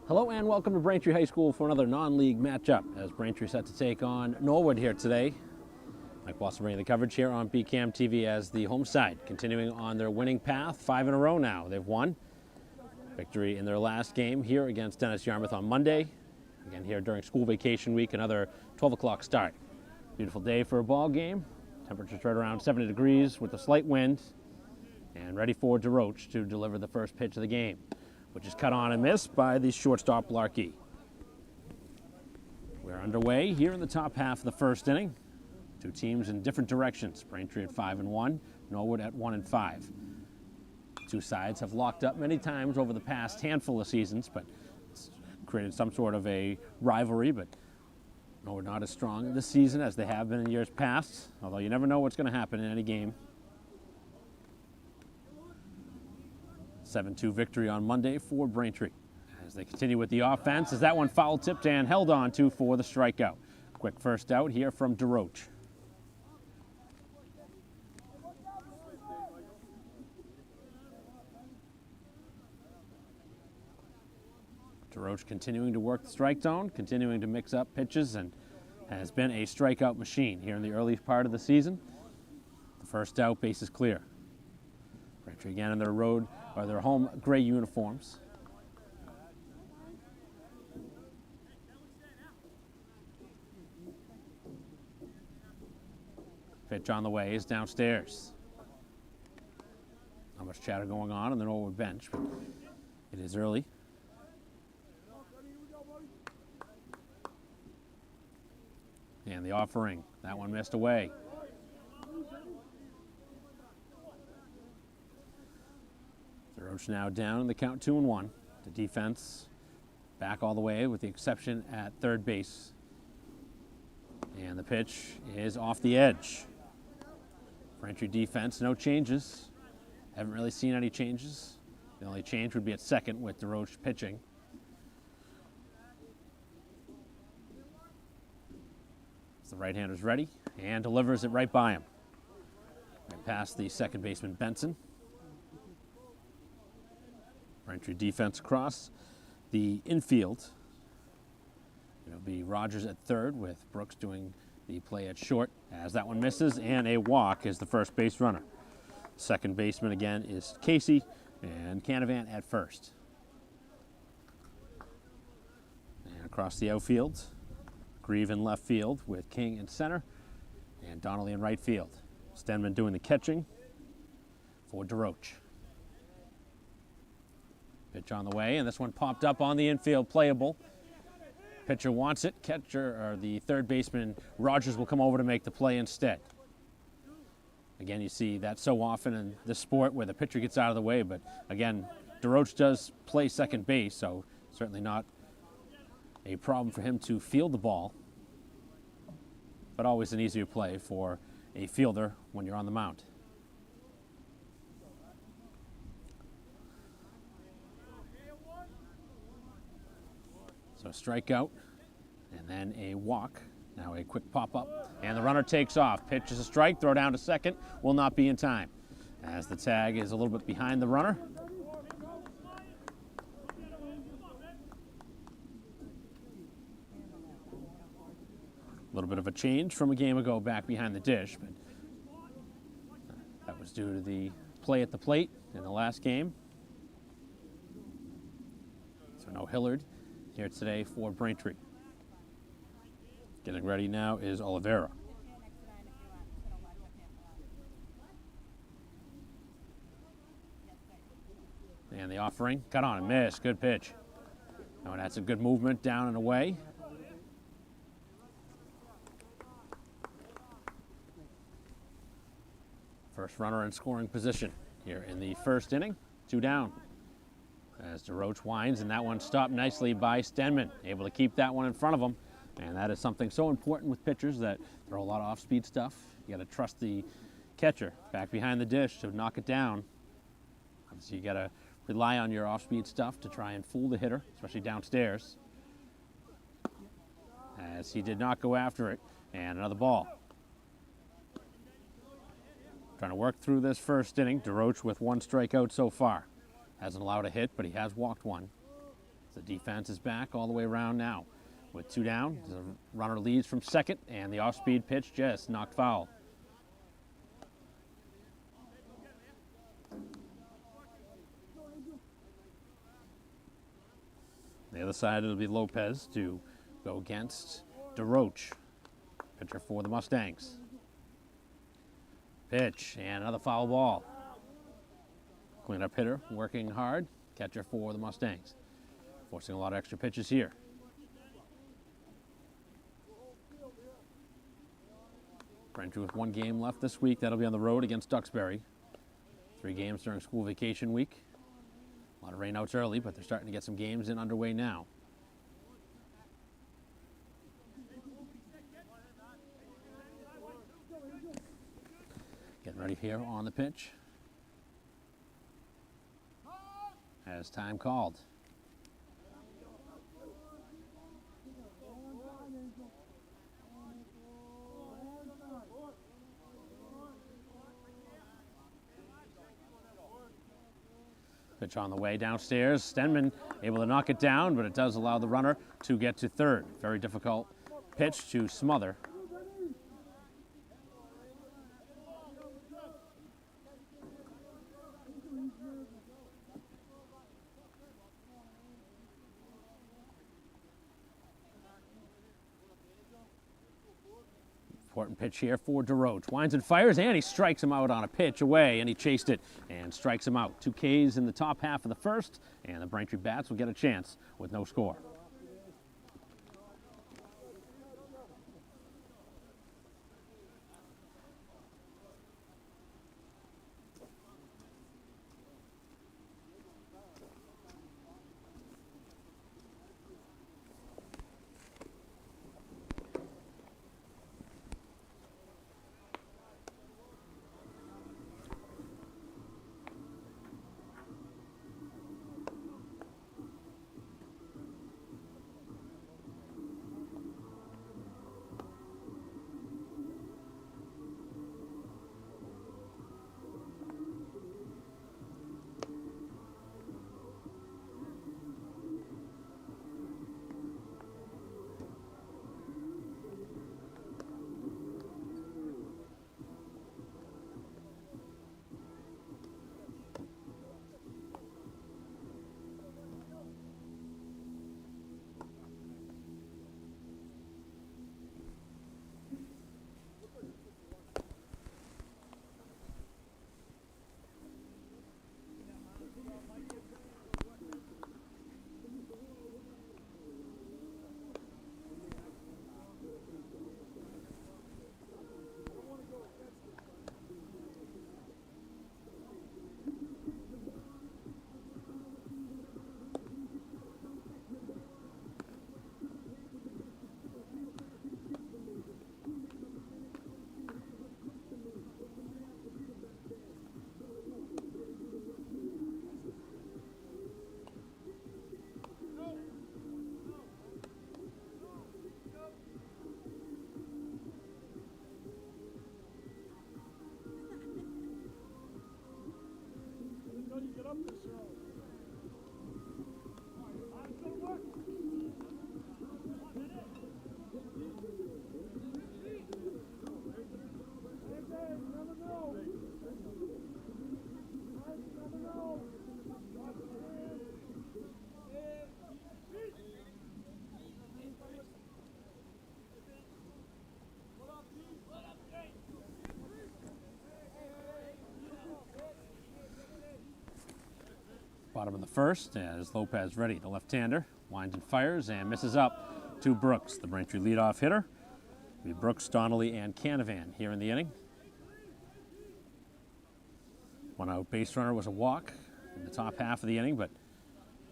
Hello and welcome to Braintree High School for another non-league matchup as Braintree set to take on Norwood here today. Mike Watson bringing the coverage here on BCAM TV as the home side continuing on their winning path. 5 in a row now. They've won. Victory in their last game here against Dennis Yarmouth on Monday. Again here during school vacation week, another 12 o'clock start. Beautiful day for a ball game. Temperatures right around 70 degrees with a slight wind. And ready for DeRoche to deliver the first pitch of the game, which is cut on and missed by the shortstop Larkey. We're underway here in the top half of the first inning. Two teams in different directions. Braintree at 5-1, Norwood at 1-5. Two sides have locked up many times over the past handful of seasons, but it's created some sort of a rivalry. But Norwood not as strong this season as they have been in years past, although you never know what's going to happen in any game. 7-2 victory on Monday for Braintree. As they continue with the offense, as that one foul tipped and held on to for the strikeout. Quick first out here from DeRoche. DeRoche continuing to work the strike zone, continuing to mix up pitches, and has been a strikeout machine here in the early part of the season. The first out, base is clear. Braintree again in their home gray uniforms. Pitch on the way is downstairs. Not much chatter going on the Norwood bench, but it is early. And the offering, that one missed away. DeRoche now down in the count 2-1. The defense back all the way with the exception at third base. And the pitch is off the edge. Braintree defense, no changes. Haven't really seen any changes. The only change would be at second with DeRoche pitching. So the right-hander's ready and delivers it right by him. Right past the second baseman Benson. Braintree defense across the infield. It'll be Rogers at third with Brooks doing the play at short as that one misses, and a walk is the first base runner. Second baseman again is Casey, and Canavan at first. And across the outfield, Grieve in left field with King in center, and Donnelly in right field. Stenman doing the catching for DeRoche. Pitch on the way, and this one popped up on the infield, playable. Pitcher wants it. Catcher, or the third baseman, Rogers, will come over to make the play instead. Again, you see that so often in this sport where the pitcher gets out of the way, but again, DeRoche does play second base, so certainly not a problem for him to field the ball, but always an easier play for a fielder when you're on the mound. So a strikeout, and then a walk. Now a quick pop-up, and the runner takes off. Pitch is a strike, throw down to second, will not be in time, as the tag is a little bit behind the runner. A little bit of a change from a game ago back behind the dish, but that was due to the play at the plate in the last game. So no Hillard here today for Braintree. Getting ready now is Oliveira. And the offering, cut on and miss, good pitch. Oh, and that's a good movement down and away. First runner in scoring position here in the first inning, 2 down. As DeRoche winds, and that one stopped nicely by Stenman, able to keep that one in front of him. And that is something so important with pitchers that throw a lot of off-speed stuff. You got to trust the catcher back behind the dish to knock it down. So you got to rely on your off-speed stuff to try and fool the hitter, especially downstairs. As he did not go after it, and another ball. Trying to work through this first inning. DeRoche with 1 strikeout so far. Hasn't allowed a hit, but he has walked 1. The defense is back all the way around now. With 2 down, the runner leads from second, and the off-speed pitch just knocked foul. The other side, it'll be Lopez to go against DeRoche, pitcher for the Mustangs. Pitch, and another foul ball. Cleanup hitter working hard, catcher for the Mustangs. Forcing a lot of extra pitches here. Braintree with 1 game left this week. That'll be on the road against Duxbury. 3 games during school vacation week. A lot of rainouts early, but they're starting to get some games in underway now. Getting ready here on the pitch. As time called. Pitch on the way downstairs. Stenman able to knock it down, but it does allow the runner to get to third. Very difficult pitch to smother. Important pitch here for DeRoche. Winds and fires, and he strikes him out on a pitch away, and he chased it and strikes him out. 2 Ks in the top half of the first, and the Braintree Bats will get a chance with no score. Bottom of the first as Lopez ready, the left-hander, winds and fires and misses up to Brooks, the Braintree leadoff hitter. It'll be Brooks, Donnelly, and Canavan here in the inning. 1 out base runner was a walk in the top half of the inning, but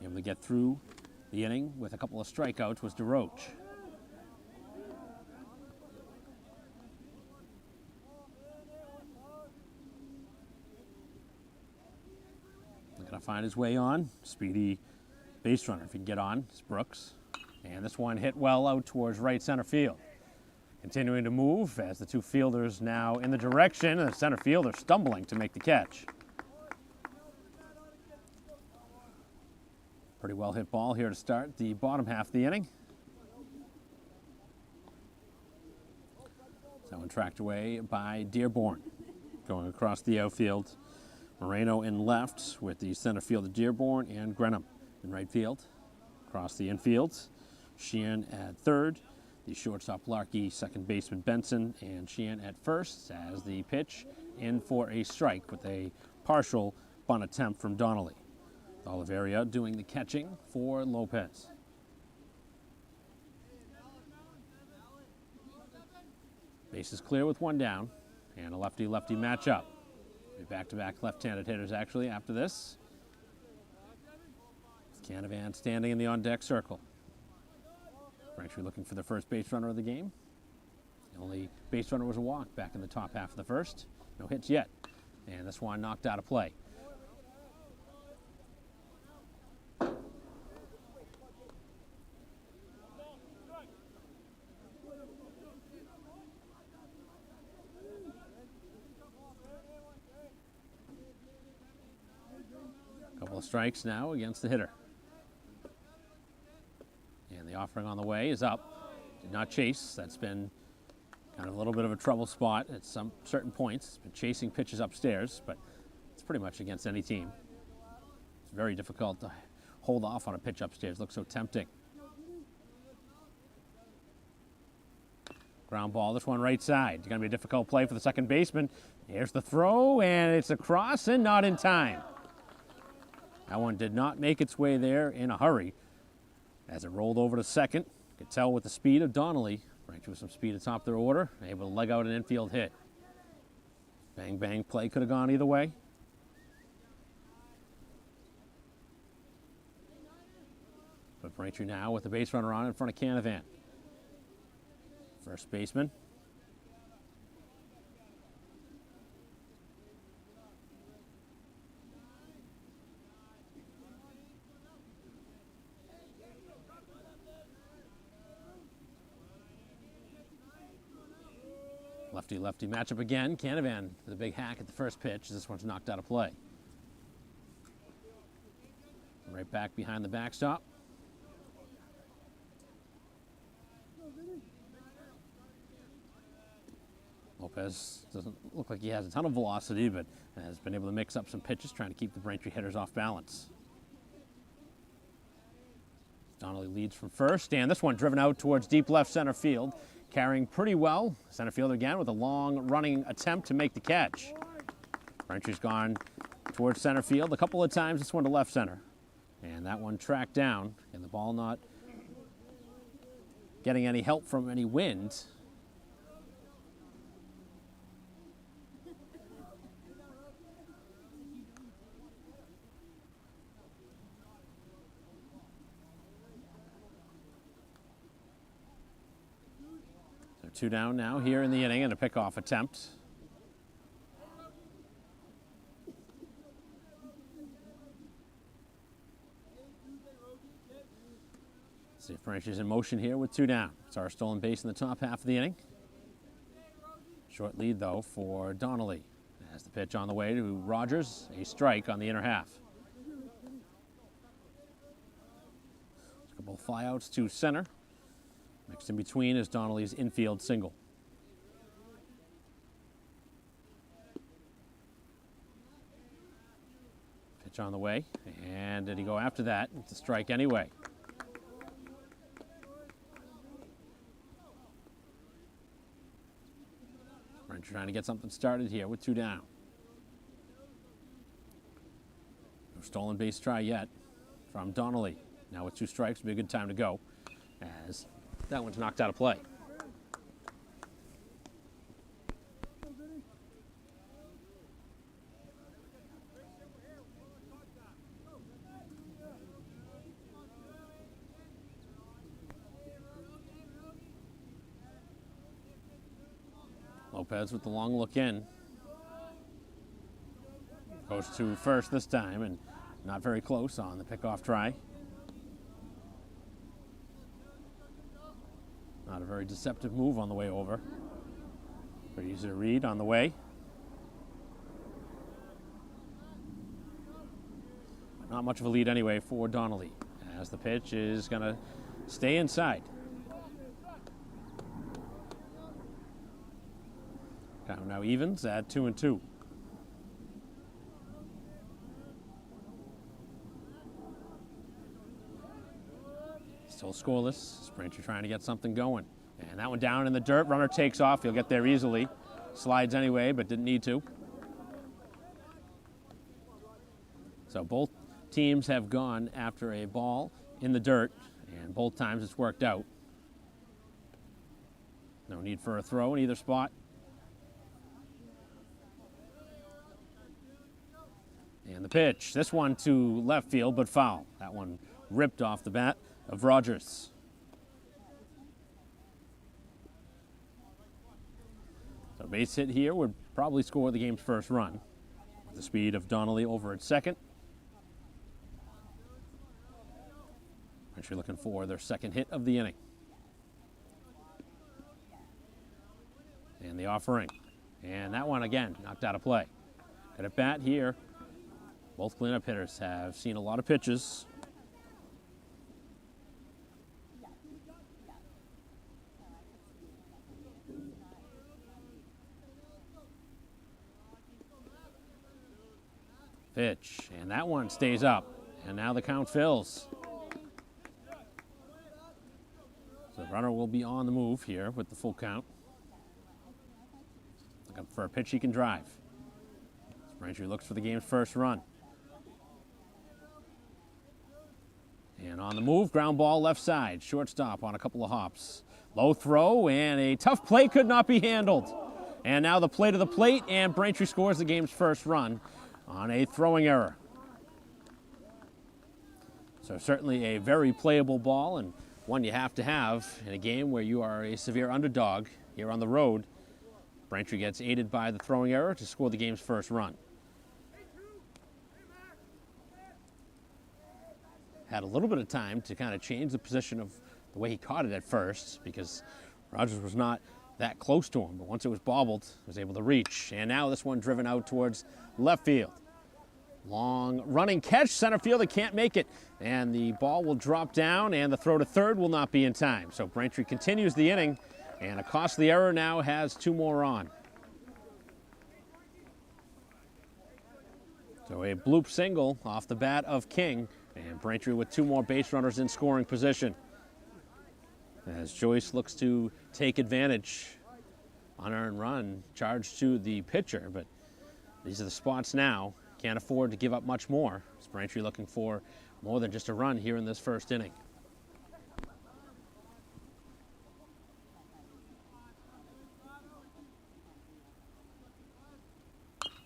able to get through the inning with a couple of strikeouts was DeRoche. Going to find his way on. Speedy base runner if he can get on. It's Brooks. And this one hit well out towards right center field. Continuing to move as the 2 fielders now in the direction, and the center fielder stumbling to make the catch. Pretty well hit ball here to start the bottom half of the inning. That one tracked away by Dearborn. Going across the outfield, Moreno in left with the center fielder Dearborn and Grenham in right field. Across the infield, Sheehan at third, the shortstop Larkey, second baseman Benson, and Sheehan at first as the pitch in for a strike with a partial bunt attempt from Donnelly. Oliveria doing the catching for Lopez. Base is clear with one down, and a lefty-lefty matchup. Back-to-back left-handed hitters, actually, after this. Canavan standing in the on-deck circle. Braintree looking for the first base runner of the game. The only base runner was a walk back in the top half of the first. No hits yet, and this one knocked out of play. Couple of strikes now against the hitter. And the offering on the way is up. Did not chase. That's been kind of a little bit of a trouble spot at some certain points. It's been chasing pitches upstairs, but it's pretty much against any team. It's very difficult to hold off on a pitch upstairs. Looks so tempting. Ground ball, this one right side. It's going to be a difficult play for the second baseman. Here's the throw, and it's across and not in time. That one did not make its way there in a hurry as it rolled over to second. You could tell with the speed of Donnelly, Braintree with some speed at top of their order, able to leg out an infield hit. Bang, bang play could have gone either way. But Braintree now with the base runner on in front of Canavan. First baseman. Lefty-lefty matchup again. Canavan with a big hack at the first pitch. This one's knocked out of play. Right back behind the backstop. Lopez doesn't look like he has a ton of velocity, but has been able to mix up some pitches, trying to keep the Braintree hitters off balance. Donnelly leads from first, and this one driven out towards deep left center field. Carrying pretty well. Center fielder again with a long running attempt to make the catch. Braintree's gone towards center field a couple of times. This one to left center. And that one tracked down, and the ball not getting any help from any wind. Two down now here in the inning and a pickoff attempt. See if Braintree's in motion here with two down. It's our stolen base in the top half of the inning. Short lead though for Donnelly. As the pitch on the way to Rogers, a strike on the inner half. A couple of flyouts to center. Mixed in between is Donnelly's infield single. Pitch on the way, and did he go after that? It's a strike anyway. Braintree trying to get something started here with two down. No stolen base try yet from Donnelly. Now with two strikes, it'll be a good time to go, as that one's knocked out of play. Lopez with the long look in. Goes to first this time, and not very close on the pickoff try. Not a very deceptive move on the way over. Pretty easy to read on the way. Not much of a lead anyway for Donnelly as the pitch is going to stay inside. Count now evens at 2-2. Still scoreless. Braintree trying to get something going. And that one down in the dirt. Runner takes off. He'll get there easily. Slides anyway, but didn't need to. So both teams have gone after a ball in the dirt, and both times it's worked out. No need for a throw in either spot. And the pitch. This one to left field, but foul. That one ripped off the bat of Rogers. So base hit here would probably score the game's first run. With the speed of Donnelly over at second. Braintree looking for their second hit of the inning. And the offering. And that one again knocked out of play. Good at bat here. Both cleanup hitters have seen a lot of pitches. Pitch, and that one stays up, and now the count fills. So the runner will be on the move here with the full count. Looking for a pitch he can drive. Braintree looks for the game's first run. And on the move, ground ball left side. Shortstop on a couple of hops. Low throw, and a tough play could not be handled. And now the play to the plate, and Braintree scores the game's first run on a throwing error. So certainly a very playable ball, and one you have to have in a game where you are a severe underdog here on the road. Braintree gets aided by the throwing error to score the game's first run. Had a little bit of time to kind of change the position of the way he caught it at first, because Rogers was not that close to him, but once it was bobbled, he was able to reach. And now this one driven out towards left field. Long running catch, center fielder can't make it, and the ball will drop down, and the throw to third will not be in time. So Braintree continues the inning, and a costly error now has two more on. So a bloop single off the bat of King, and Braintree with two more base runners in scoring position. As Joyce looks to take advantage, unearned run charged to the pitcher, but these are the spots now. Can't afford to give up much more. Is Braintree looking for more than just a run here in this first inning?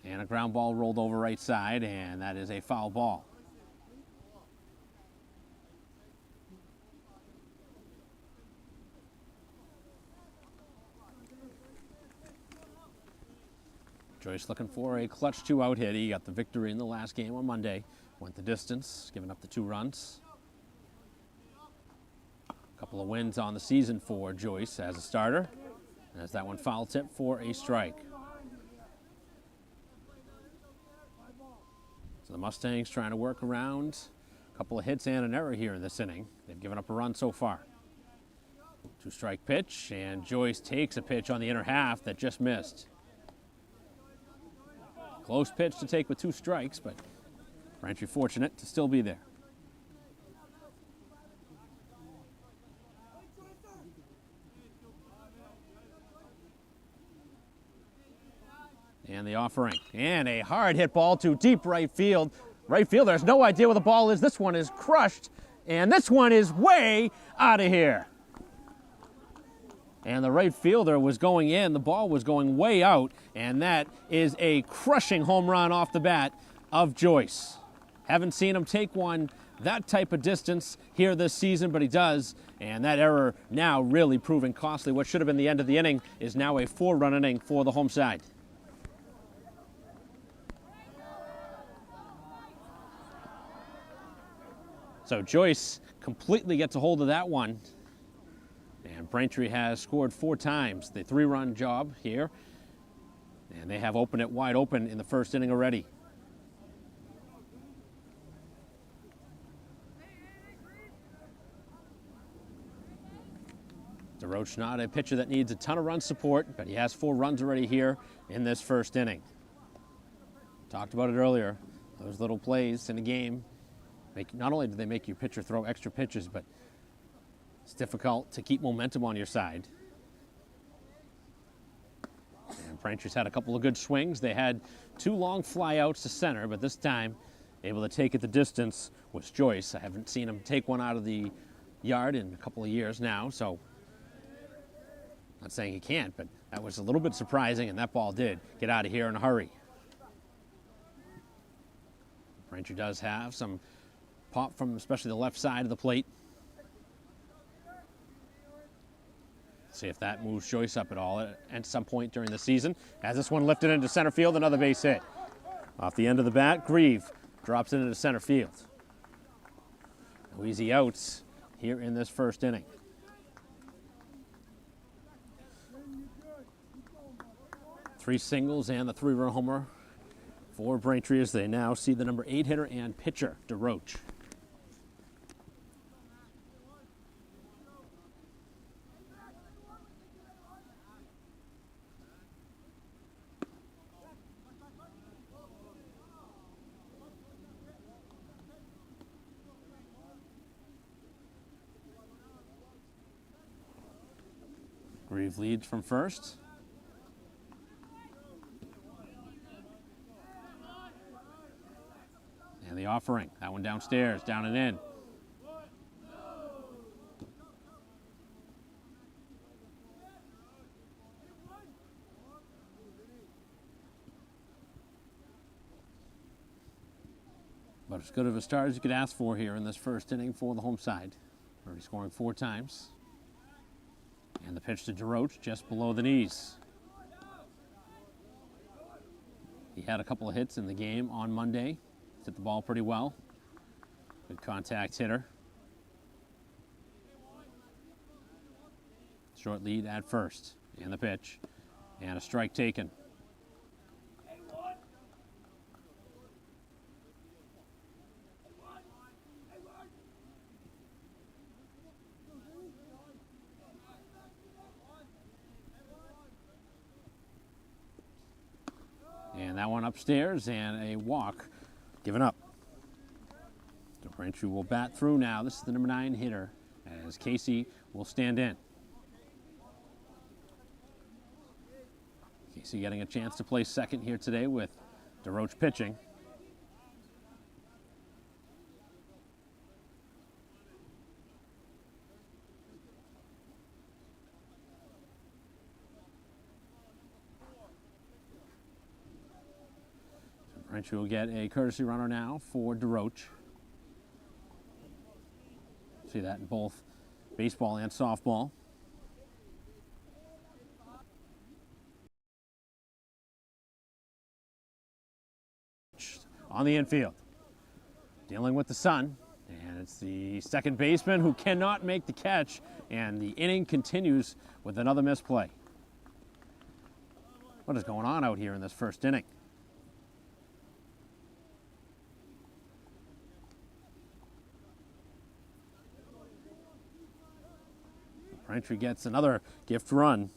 And a ground ball rolled over right side, and that is a foul ball. Joyce looking for a clutch two-out hit. He got the victory in the last game on Monday. Went the distance, giving up the 2 runs. A couple of wins on the season for Joyce as a starter. As that one foul tip for a strike. So the Mustangs trying to work around a couple of hits and an error here in this inning. They've given up a run so far. 2-strike pitch, and Joyce takes a pitch on the inner half that just missed. Close pitch to take with 2 strikes, but Braintree fortunate to still be there. And the offering. And a hard hit ball to deep right field. Right fielder has no idea where the ball is. This one is crushed, and this one is way out of here. And the right fielder was going in, the ball was going way out, and that is a crushing home run off the bat of Joyce. Haven't seen him take one that type of distance here this season, but he does, and that error now really proving costly. What should have been the end of the inning is now a 4-run inning for the home side. So Joyce completely gets a hold of that one. And Braintree has scored 4 times. The 3-run job here. And they have opened it wide open in the first inning already. DeRoche not a pitcher that needs a ton of run support, but he has 4 runs already here in this first inning. Talked about it earlier. Those little plays in the game, not only do they make your pitcher throw extra pitches, but it's difficult to keep momentum on your side. And Braintree's had a couple of good swings. They had 2 long flyouts to center, but this time able to take it the distance was Joyce. I haven't seen him take one out of the yard in a couple of years now, so not saying he can't, but that was a little bit surprising, and that ball did get out of here in a hurry. Braintree does have some pop from especially the left side of the plate. See if that moves Joyce up at all at some point during the season. As this one lifted into center field, another base hit. Off the end of the bat, Grieve drops it into center field. No easy outs here in this first inning. Three singles and the 3-run homer for Braintree as they now see the number 8 hitter and pitcher, DeRoche. Grieve leads from first. And the offering, that one downstairs, down and in. But as good of a start as you could ask for here in this first inning for the home side. Already scoring 4 times. And the pitch to DeRoche just below the knees. He had a couple of hits in the game on Monday. Hit the ball pretty well. Good contact hitter. Short lead at first. And the pitch. And a strike taken. And that one upstairs and a walk given up. So Braintree will bat through now. This is the number 9 hitter as Casey will stand in. Casey getting a chance to play second here today with DeRoche pitching. Braintree will get a courtesy runner now for DeRoche. See that in both baseball and softball. On the infield. Dealing with the sun. And it's the second baseman who cannot make the catch. And the inning continues with another misplay. What is going on out here in this first inning? Braintree gets another gift run.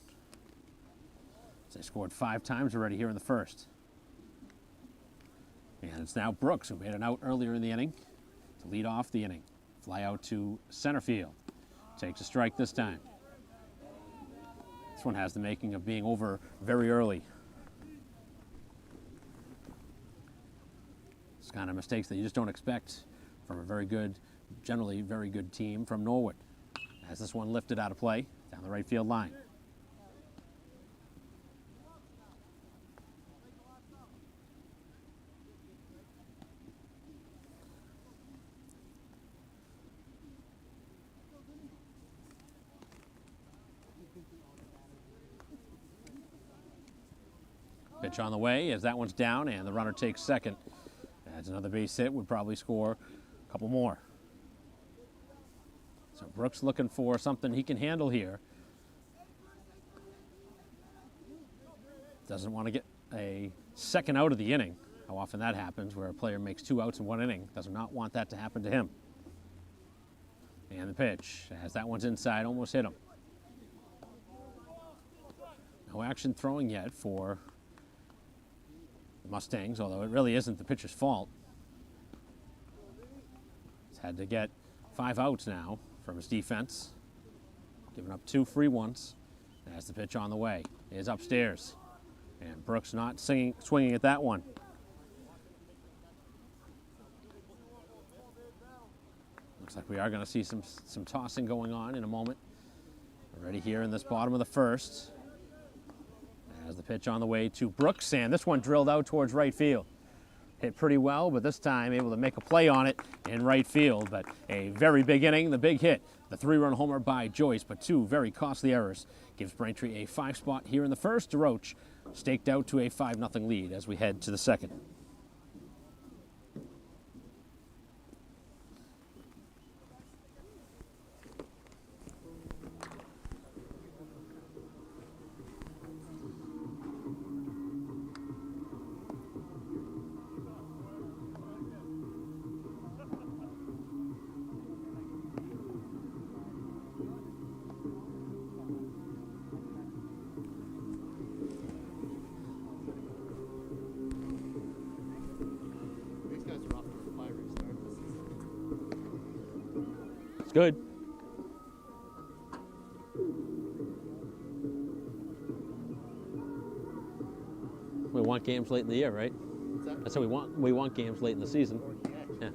They scored 5 times already here in the first. And it's now Brooks, who made an out earlier in the inning, to lead off the inning. Fly out to center field. Takes a strike this time. This one has the making of being over very early. It's kind of mistakes that you just don't expect from a very good, generally very good team from Norwood. As this one lifted out of play down the right field line. Pitch on the way as that one's down and the runner takes second. Adds another base hit, would probably score a couple more. So Brooks looking for something he can handle here. Doesn't want to get a second out of the inning. How often that happens where a player makes 2 outs in 1 inning. Does not want that to happen to him. And the pitch, as that one's inside, almost hit him. No action throwing yet for the Mustangs, although it really isn't the pitcher's fault. He's had to get 5 outs now from his defense. Giving up 2 free ones. As the pitch on the way is upstairs. And Brooks not swinging at that one. Looks like we are going to see some tossing going on in a moment. Already here in this bottom of the first. As the pitch on the way to Brooks, and this one drilled out towards right field. Hit pretty well, but this time able to make a play on it in right field. But a very big inning, the big hit. The 3-run homer by Joyce, but 2 very costly errors. Gives Braintree a 5 spot here in the first. DeRoche staked out to a 5-0 lead as we head to the second. It's good. We want games late in the year, right? What's that? I said we want games late in the season. Yeah.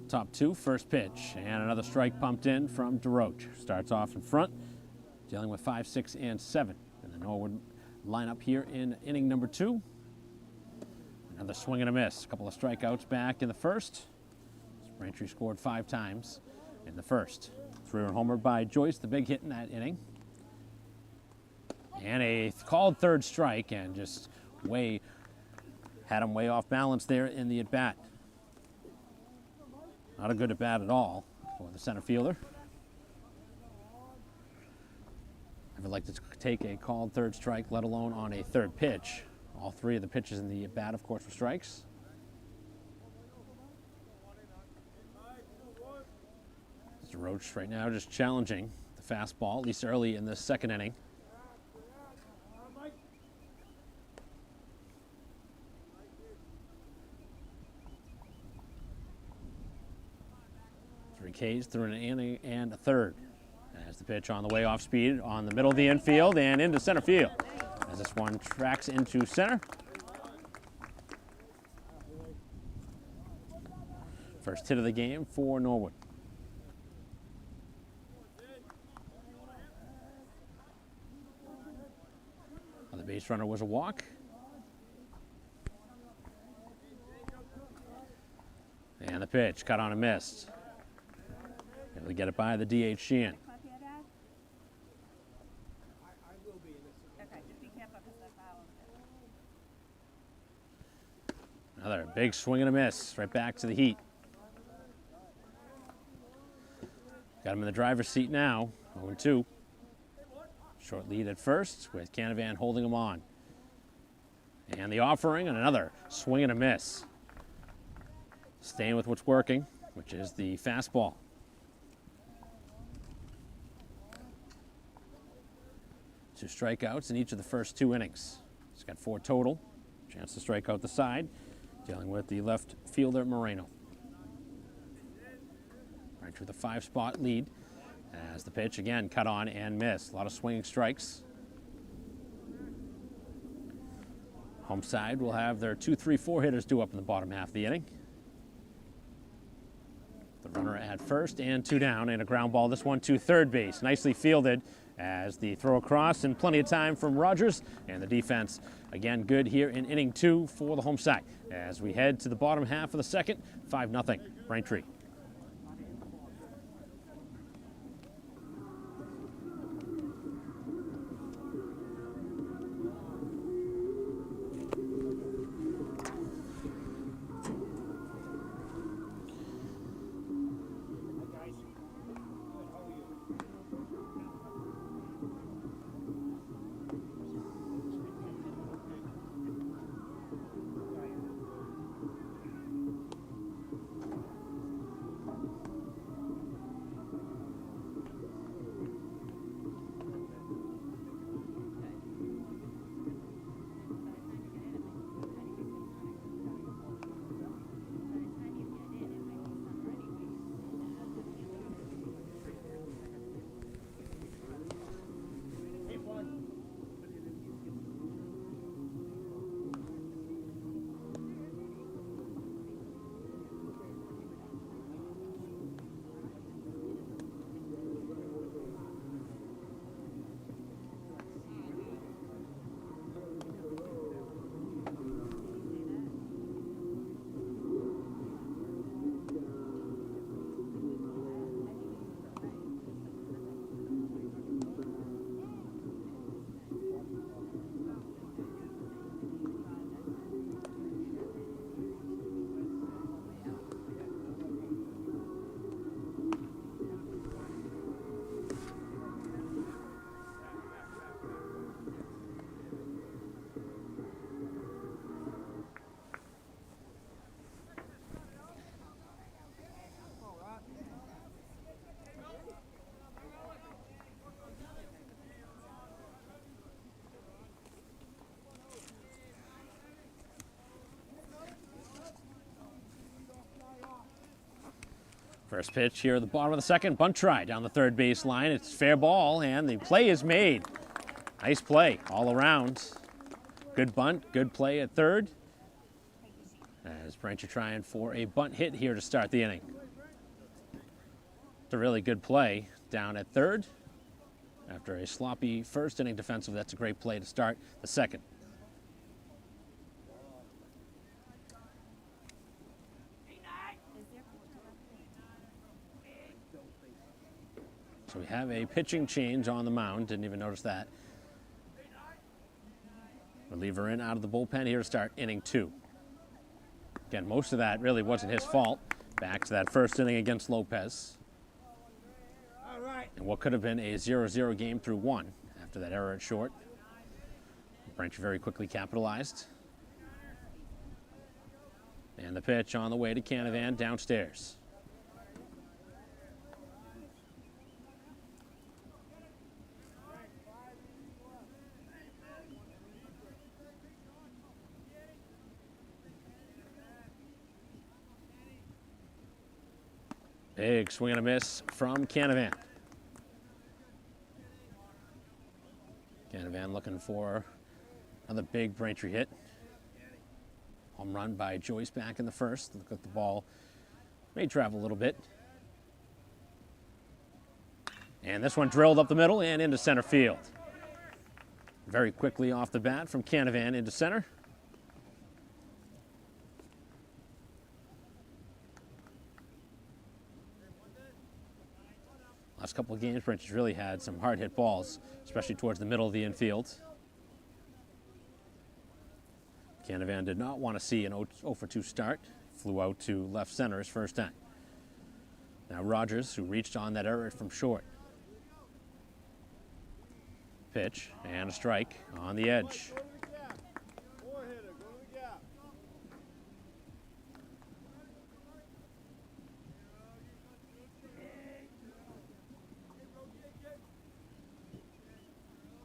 Top 2, first pitch, and another strike pumped in from DeRoche. Starts off in front, dealing with 5, 6, and 7. And the Norwood lineup here in inning number 2. Another swing and a miss. A couple of strikeouts back in the first. Braintree scored 5 times in the first. 3-run homer by Joyce, the big hit in that inning. And a called third strike, and just had him way off balance there in the at-bat. Not a good at-bat at all for the center fielder. I would like to take a called third strike, let alone on a third pitch. All 3 of the pitches in the at-bat, of course, were strikes. DeRoche right now just challenging the fastball, at least early in the second inning. Ks through an inning and a third. As the pitch on the way off speed on the middle of the infield and into center field. As this one tracks into center. First hit of the game for Norwood. On the base runner was a walk. And the pitch cut on and missed. Able to get it by the DH Sheehan. Another big swing and a miss, right back to the heat. Got him in the driver's seat now, 0-2. Short lead at first with Canavan holding him on. And the offering, and another swing and a miss. Staying with what's working, which is the fastball. Two strikeouts in each of the first 2 innings. He's got 4 total. Chance to strike out the side. dealing with the left fielder Moreno. Braintree with a 5-spot lead as the pitch again cut on and missed. A lot of swinging strikes. Home side will have their 2, 3, 4 hitters due up in the bottom half of the inning. The runner at first and 2 down, and a ground ball. This one to third base. Nicely fielded as the throw across, and plenty of time from Rogers. And the defense again good here in inning 2 for the home side. As we head to the bottom half of the second, 5-0 Braintree. First pitch here at the bottom of the second. Bunt try down the third base line. It's fair ball, and the play is made. Nice play all around. Good bunt, good play at third. As Braintree trying for a bunt hit here to start the inning. It's a really good play down at third. After a sloppy first inning defensive, that's a great play to start the second. So we have a pitching change on the mound. Didn't even notice that. Reliever in out of the bullpen here to start inning 2. Again, most of that really wasn't his fault. Back to that first inning against Lopez. And what could have been a 0-0 game through 1 after that error at short. Braintree very quickly capitalized. And the pitch on the way to Canavan downstairs. Big swing and a miss from Canavan. Canavan looking for another big Braintree hit. Home run by Joyce back in the first. Look at the ball. May travel a little bit. And this one drilled up the middle and into center field. Very quickly off the bat from Canavan into center. Last couple of games, Braintree's really had some hard hit balls, especially towards the middle of the infield. Canavan did not want to see an 0-for-2 start. Flew out to left center his first time. Now Rogers, who reached on that error from short. Pitch and a strike on the edge.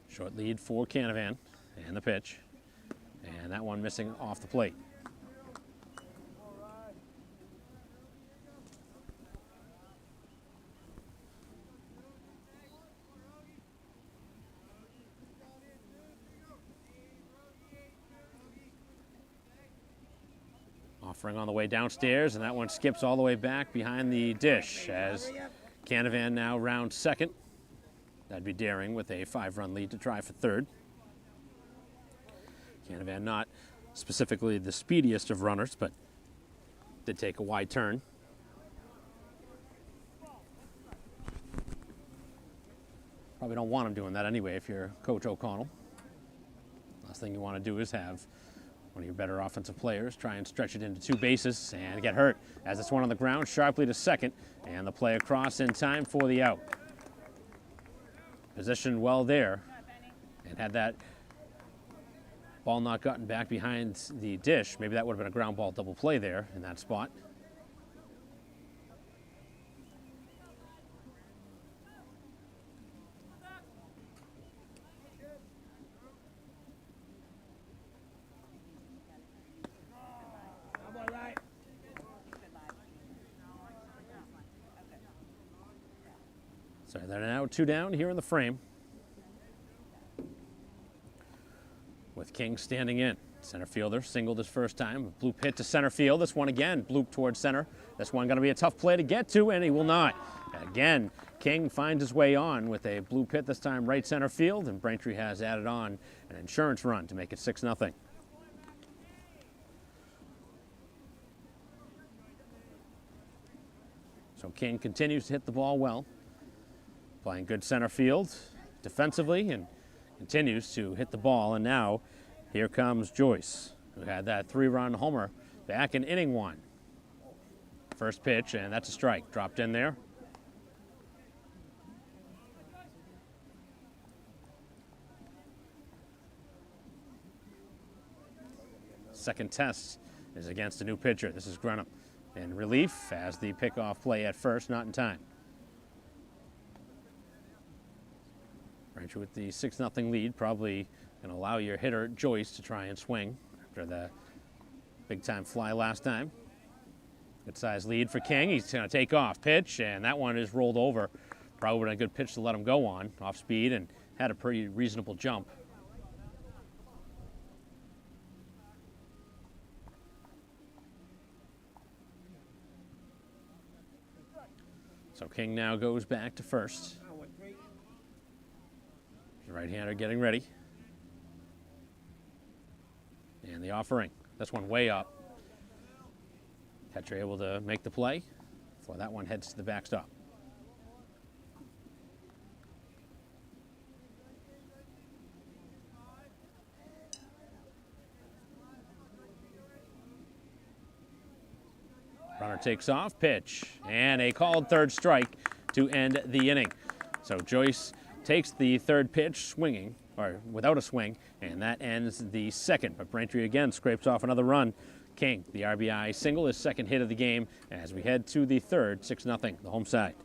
Short lead for Canavan, and the pitch. And that one missing off the plate. Offering on the way downstairs, and that one skips all the way back behind the dish as Canavan now rounds second. That'd be Daring with a 5-run lead to try for third. Canavan not specifically the speediest of runners, but did take a wide turn. Probably don't want him doing that anyway if you're Coach O'Connell. Last thing you want to do is have one of your better offensive players try and stretch it into 2 bases and get hurt as it's one on the ground sharply to second, and the play across in time for the out. Positioned well there, and had that ball not gotten back behind the dish, maybe that would have been a ground ball double play there in that spot. So they're now 2 down here in the frame, with King standing in. Center fielder singled his first time. Bloop hit to center field. This one again, bloop towards center. This one going to be a tough play to get to, and he will not. Again, King finds his way on with a bloop hit, this time right center field, and Braintree has added on an insurance run to make it 6-0. So King continues to hit the ball well, playing good center field defensively, and continues to hit the ball. And now here comes Joyce, who had that 3-run homer back in inning 1. First pitch, and that's a strike. Dropped in there. Second test is against a new pitcher. This is Grenham in relief as the pickoff play at first, not in time. Braintree with the 6-0 lead, probably going to allow your hitter Joyce to try and swing after the big-time fly last time. Good size lead for King. He's going to take off. Pitch, and that one is rolled over. Probably been a good pitch to let him go on, off speed, and had a pretty reasonable jump. So King now goes back to first. The right-hander getting ready. And the offering. This one way up. Catcher able to make the play before that one heads to the backstop. Runner takes off, pitch, and a called third strike to end the inning. So Joyce takes the third pitch swinging, or without a swing, and that ends the second. But Braintree again scrapes off another run. King, the RBI single, his second hit of the game as we head to the third, 6-0, the home side.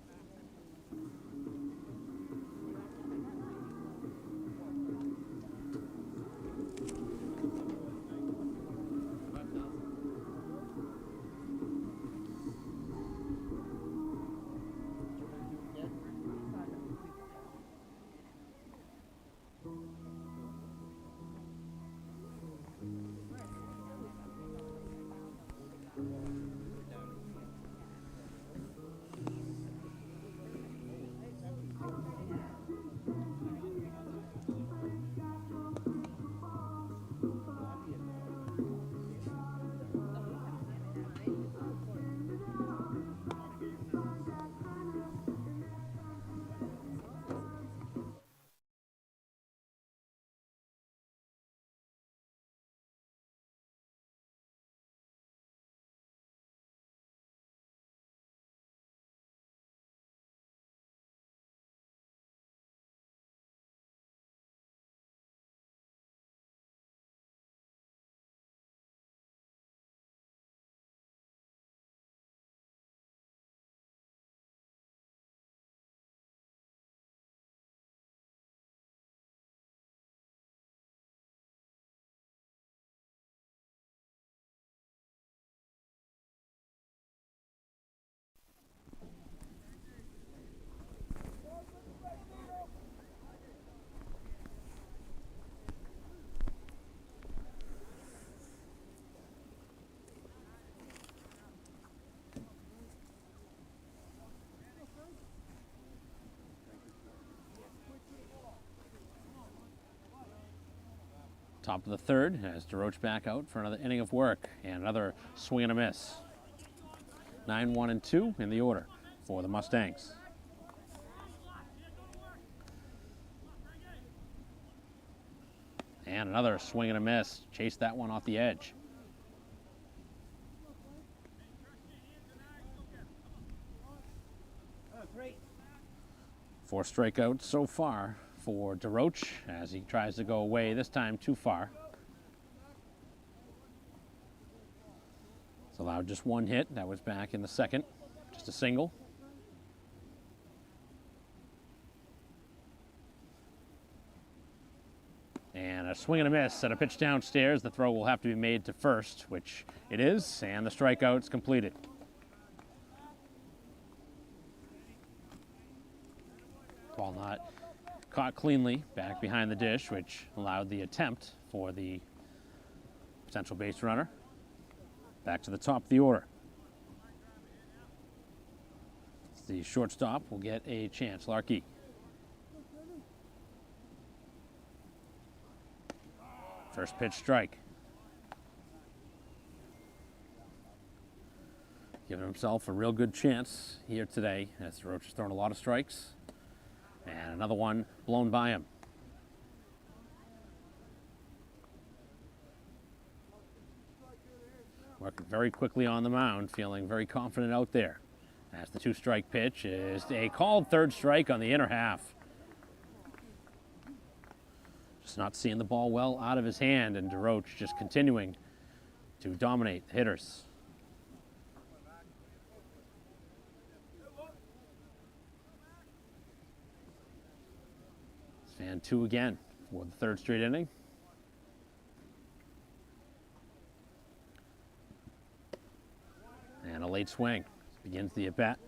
Top of the third as DeRoche back out for another inning of work and another swing and a miss. 9-1-2 in the order for the Mustangs. And another swing and a miss. Chased that one off the edge. Four strikeouts so far for DeRoche as he tries to go away, this time too far. It's allowed just one hit. That was back in the second. Just a single. And a swing and a miss at a pitch downstairs. The throw will have to be made to first, which it is, and the strikeout's completed. Ball not caught cleanly back behind the dish, which allowed the attempt for the potential base runner. Back to the top of the order. The shortstop will get a chance, Larkey. First pitch strike. Giving himself a real good chance here today as DeRoche has thrown a lot of strikes. And another one blown by him. Working very quickly on the mound, feeling very confident out there. As the two-strike pitch is a called third strike on the inner half. Just not seeing the ball well out of his hand, and DeRoche just continuing to dominate the hitters. And two again for the third straight inning. And a late swing begins the at-bat.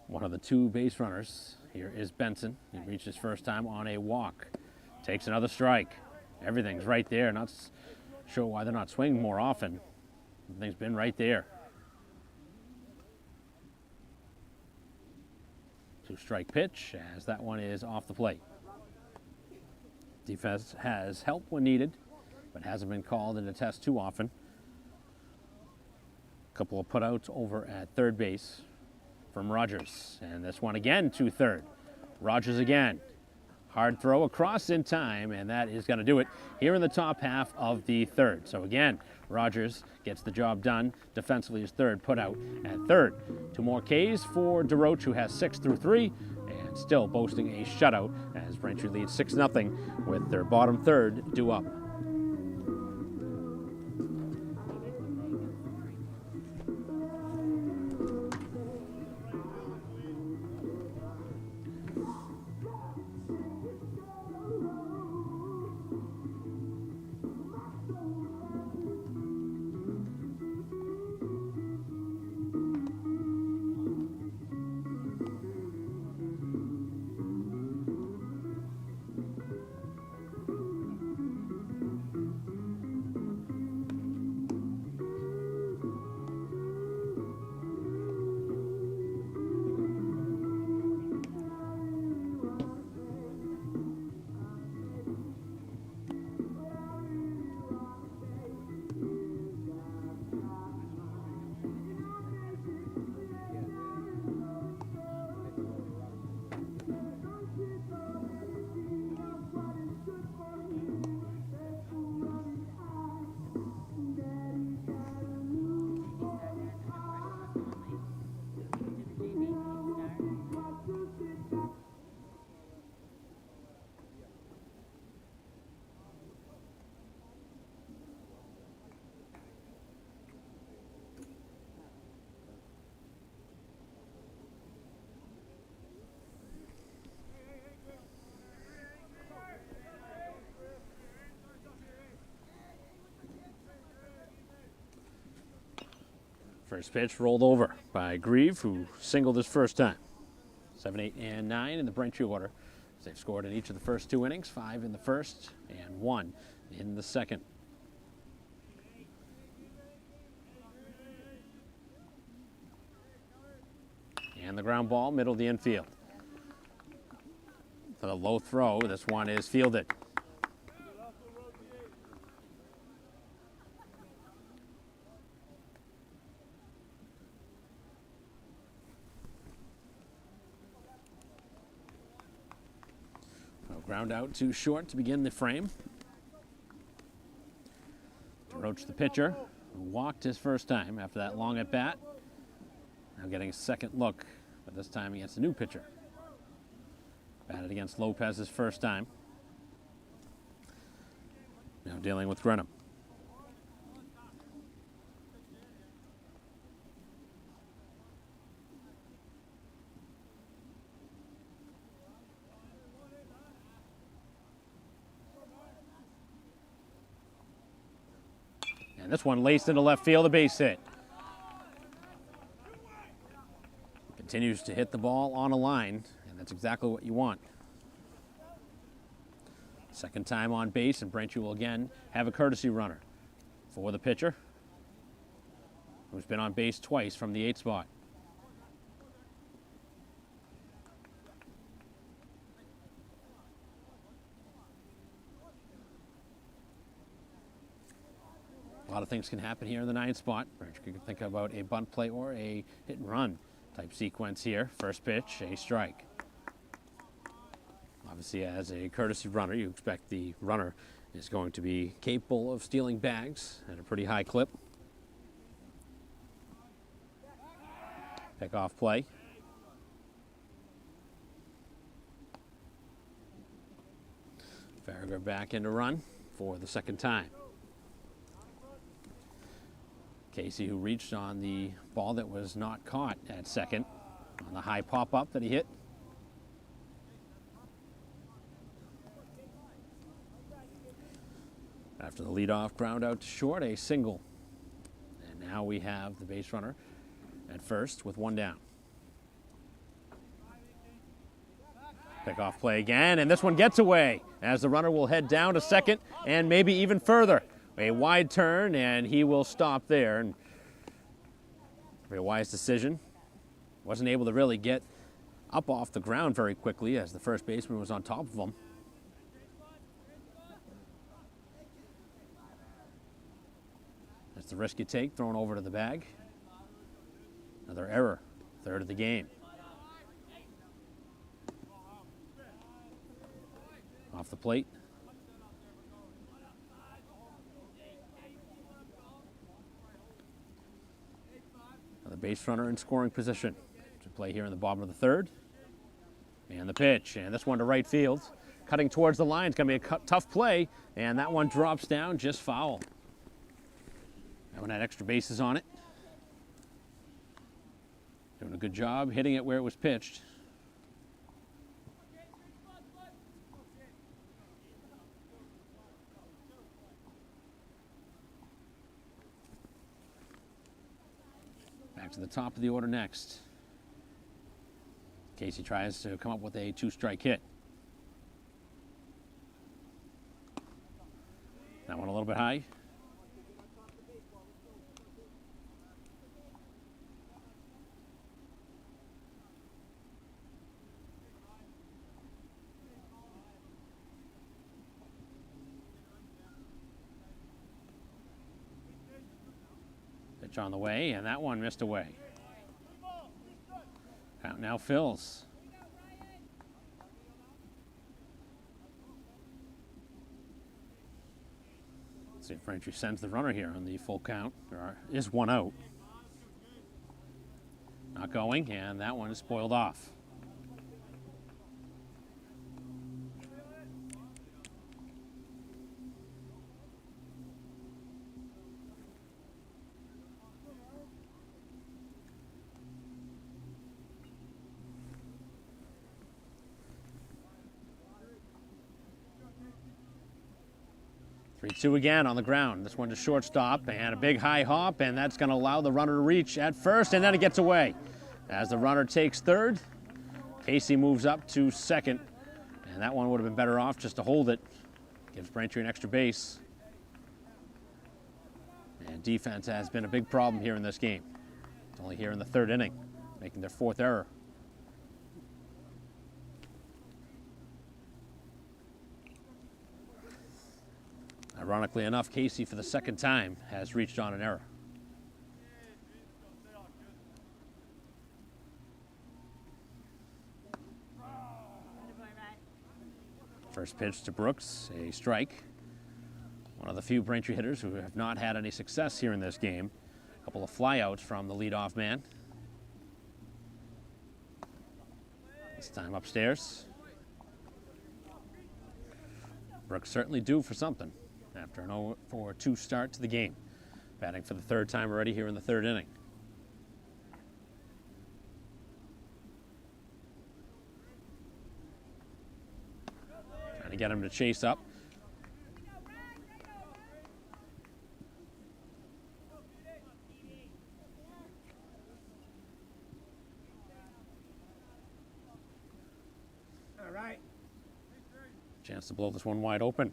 One of the two base runners here is Benson. He reached his first time on a walk. Takes another strike. Everything's right there. Not sure why they're not swinging more often. Everything's been right there. Two-strike pitch as that one is off the plate. Defense has help when needed, but hasn't been called in a test too often. A couple of putouts over at third base from Rogers. And this one again to third. Rogers again. Hard throw across in time, and that is going to do it here in the top half of the third. So again, Rogers gets the job done. Defensively, his third put out at third. Two more Ks for DeRoche, who has 6 through 3, and still boasting a shutout as Braintree leads 6-0 with their bottom third due up. First pitch rolled over by Grieve, who singled his first time. 7, 8, and 9 in the Braintree order. They've scored in each of the first two innings, 5 in the first and 1 in the second. And the ground ball, middle of the infield. For the low throw, this one is fielded. Ground out too short to begin the frame. Roach, the pitcher, who walked his first time after that long at bat. Now getting a second look, but this time against a new pitcher. Batted against Lopez his first time. Now dealing with Grenham. And this one laced into left field, a base hit. Continues to hit the ball on a line, and that's exactly what you want. Second time on base, and Braintree will again have a courtesy runner for the pitcher, who's been on base twice from the 8th spot. A lot of things can happen here in the 9th spot. You can think about a bunt play or a hit and run type sequence here. First pitch, a strike. Obviously, as a courtesy runner, you expect the runner is going to be capable of stealing bags at a pretty high clip. Pick-off play. Farragher back into run for the second time. Casey, who reached on the ball that was not caught at second on the high pop-up that he hit. After the leadoff ground out to short, a single. And now we have the base runner at first with one down. Pick-off play again, and this one gets away as the runner will head down to second and maybe even further. A wide turn, and he will stop there. And very wise decision. Wasn't able to really get up off the ground very quickly as the first baseman was on top of him. That's the risk you take, thrown over to the bag. Another error, third of the game. Off the plate. Another base runner in scoring position to play here in the bottom of the third. And the pitch, and this one to right field. Cutting towards the line, it's going to be a tough play, and that one drops down just foul. That one had extra bases on it. Doing a good job hitting it where it was pitched. Back to the top of the order next. Casey tries to come up with a two-strike hit. That one a little bit high. Pitch on the way, and that one missed away. Count now fills. Let's see if Braintree sends the runner here on the full count. There is one out. Not going, and that one is spoiled off. Two again on the ground. This one to shortstop and a big high hop, and that's going to allow the runner to reach at first, and then it gets away. As the runner takes third, Casey moves up to second, and that one would have been better off just to hold it. Gives Braintree an extra base. And defense has been a big problem here in this game. It's only here in the third inning, making their fourth error. Ironically enough, Casey, for the second time, has reached on an error. First pitch to Brooks, a strike. One of the few Braintree hitters who have not had any success here in this game. A couple of flyouts from the leadoff man. This time upstairs. Brooks certainly due for something after an 0-for-2 start to the game. Batting for the third time already here in the third inning. Trying to get him to chase up. Chance to blow this one wide open.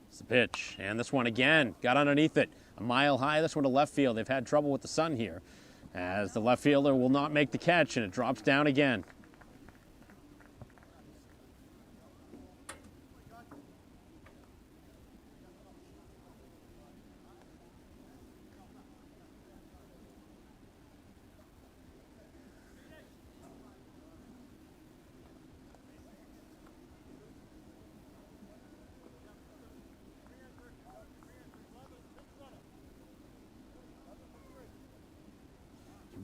It's the pitch, and this one again, got underneath it. A mile high, this one to left field. They've had trouble with the sun here, as the left fielder will not make the catch, and it drops down again.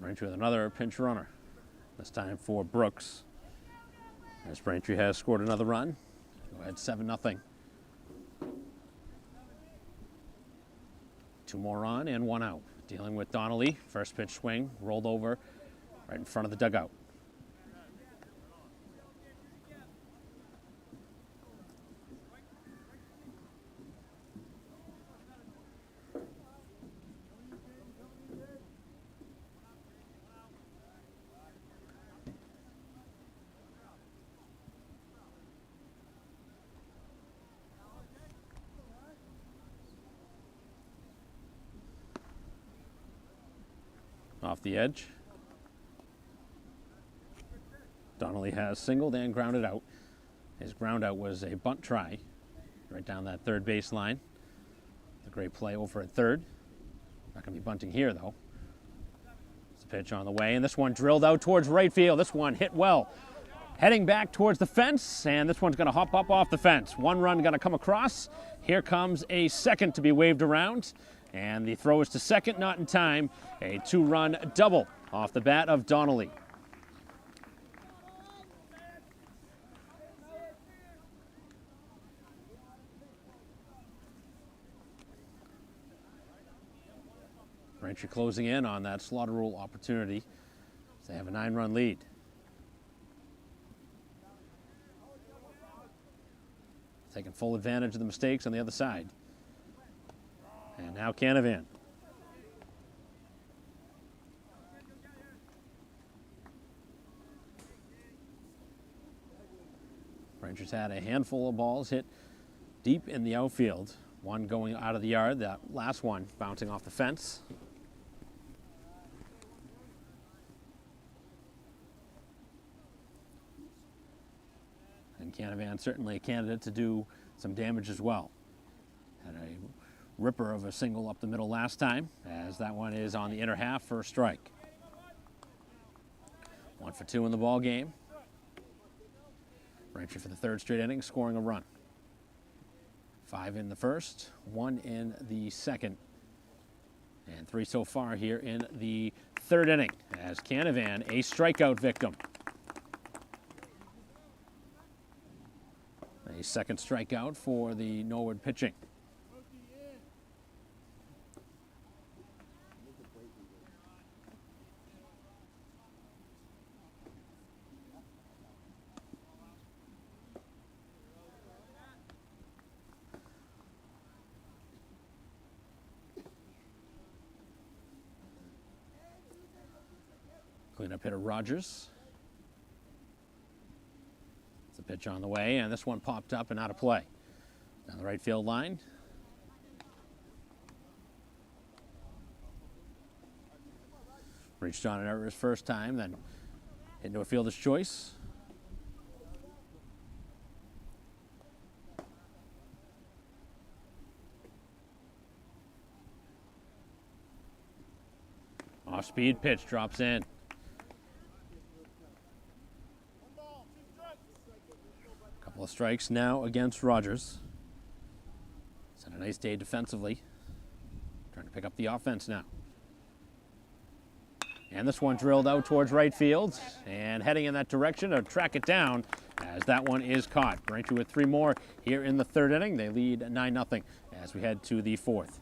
Braintree with another pinch runner, this time for Brooks. As Braintree has scored another run. Go ahead 7-0. 2 more on and 1 out. Dealing with Donnelly. First pitch swing, rolled over right in front of the dugout. Off the edge. Donnelly has singled and grounded out. His ground out was a bunt try right down that third base line. A great play over at third. Not going to be bunting here, though. It's a pitch on the way, and this one drilled out towards right field. This one hit well. Heading back towards the fence, and this one's going to hop up off the fence. One run going to come across. Here comes a second to be waved around. And the throw is to second, not in time. A 2-run double off the bat of Donnelly. Braintree closing in on that slaughter rule opportunity. They have a 9-run lead. Taking full advantage of the mistakes on the other side. And now Canavan. Rangers had a handful of balls hit deep in the outfield. One going out of the yard, that last one bouncing off the fence. And Canavan certainly a candidate to do some damage as well. Had a ripper of a single up the middle last time, as that one is on the inner half for a strike. 1 for 2 in the ball game. Braintree for the third straight inning, scoring a run. 5 in the first, 1 in the second, and 3 so far here in the third inning, as Canavan, a strikeout victim. A second strikeout for the Norwood pitching. Cleanup hitter Rogers. It's a pitch on the way, and this one popped up and out of play. Down the right field line. Reached on an error his first time, then into a fielder's choice. Off-speed pitch drops in. Couple of strikes now against Rogers. He's had a nice day defensively. Trying to pick up the offense now. And this one drilled out towards right field and heading in that direction to track it down as that one is caught. Braintree with 3 more here in the 3rd inning. They lead 9-0 as we head to the 4th.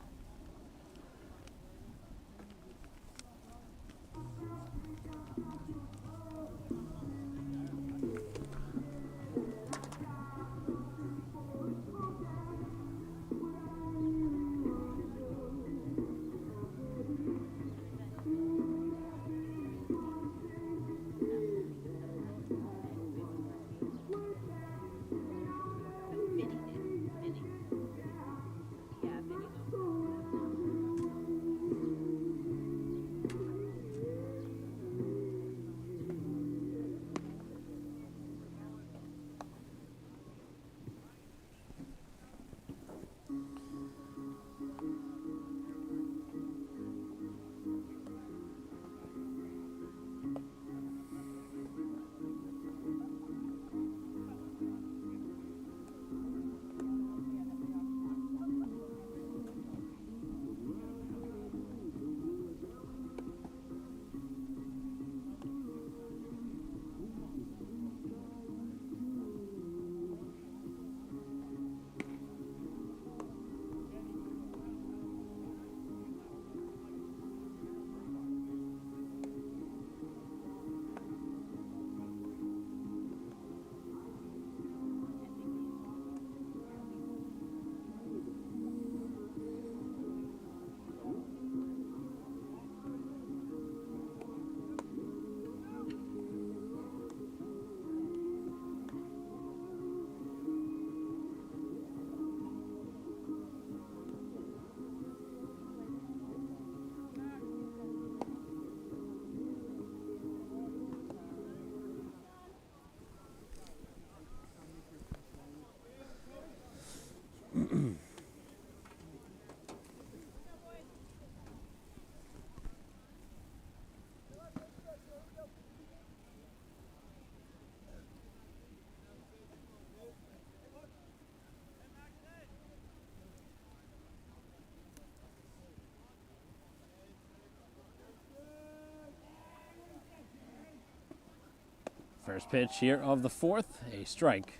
First pitch here of the 4th, a strike.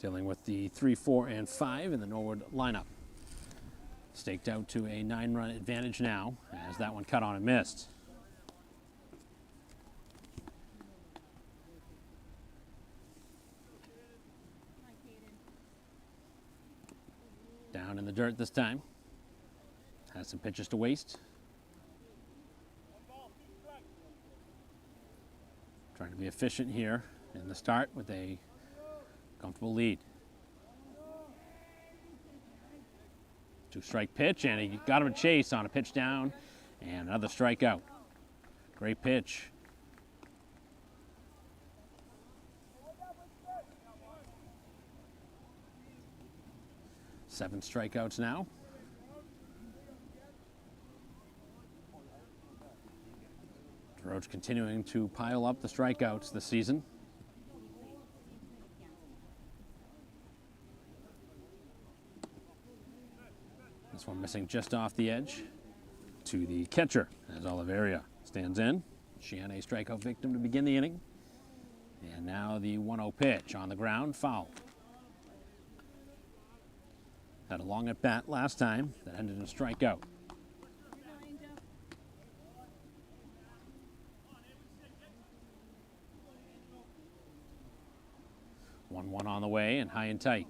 Dealing with the 3, 4, and 5 in the Norwood lineup. Staked out to a 9-run advantage now as that one cut on and missed. Down in the dirt this time. Has some pitches to waste. Trying to be efficient here in the start with a comfortable lead. 2-strike pitch, and he got him a chase on a pitch down, and another strikeout. Great pitch. Seven strikeouts now. Roach continuing to pile up the strikeouts this season. This one missing just off the edge to the catcher as Oliveria stands in. Sheehan, a strikeout victim to begin the inning. And now the 1-0 pitch on the ground, foul. Had a long at bat last time that ended in a strikeout. 1-1 on the way and high and tight.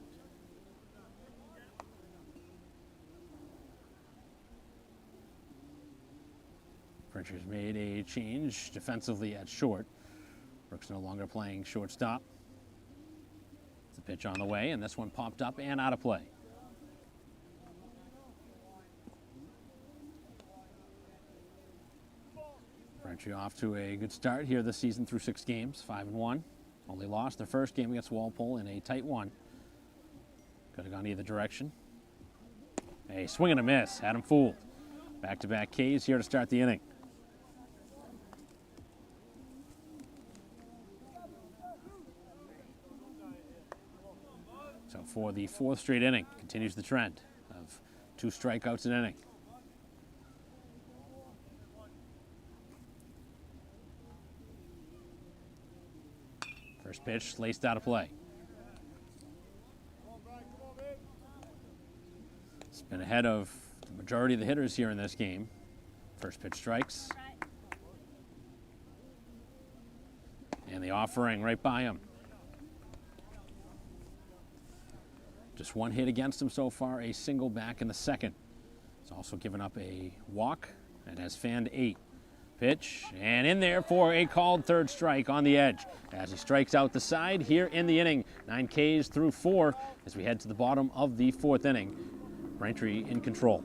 Braintree's made a change defensively at short. Brooks no longer playing shortstop. It's a pitch on the way, and this one popped up and out of play. Braintree off to a good start here this season through 6 games, 5-1. Only lost their first game against Walpole in a tight one. Could have gone either direction. A swing and a miss, had him fooled. Back-to-back Ks here to start the inning. So for the fourth straight inning, continues the trend of 2 strikeouts an inning. First pitch laced out of play. It's been ahead of the majority of the hitters here in this game. First pitch strikes. And the offering right by him. Just 1 hit against him so far, a single back in the second. He's also given up a walk and has fanned 8. Pitch, and in there for a called third strike on the edge as he strikes out the side here in the inning. 9 Ks through 4 as we head to the bottom of the 4th inning. Braintree in control.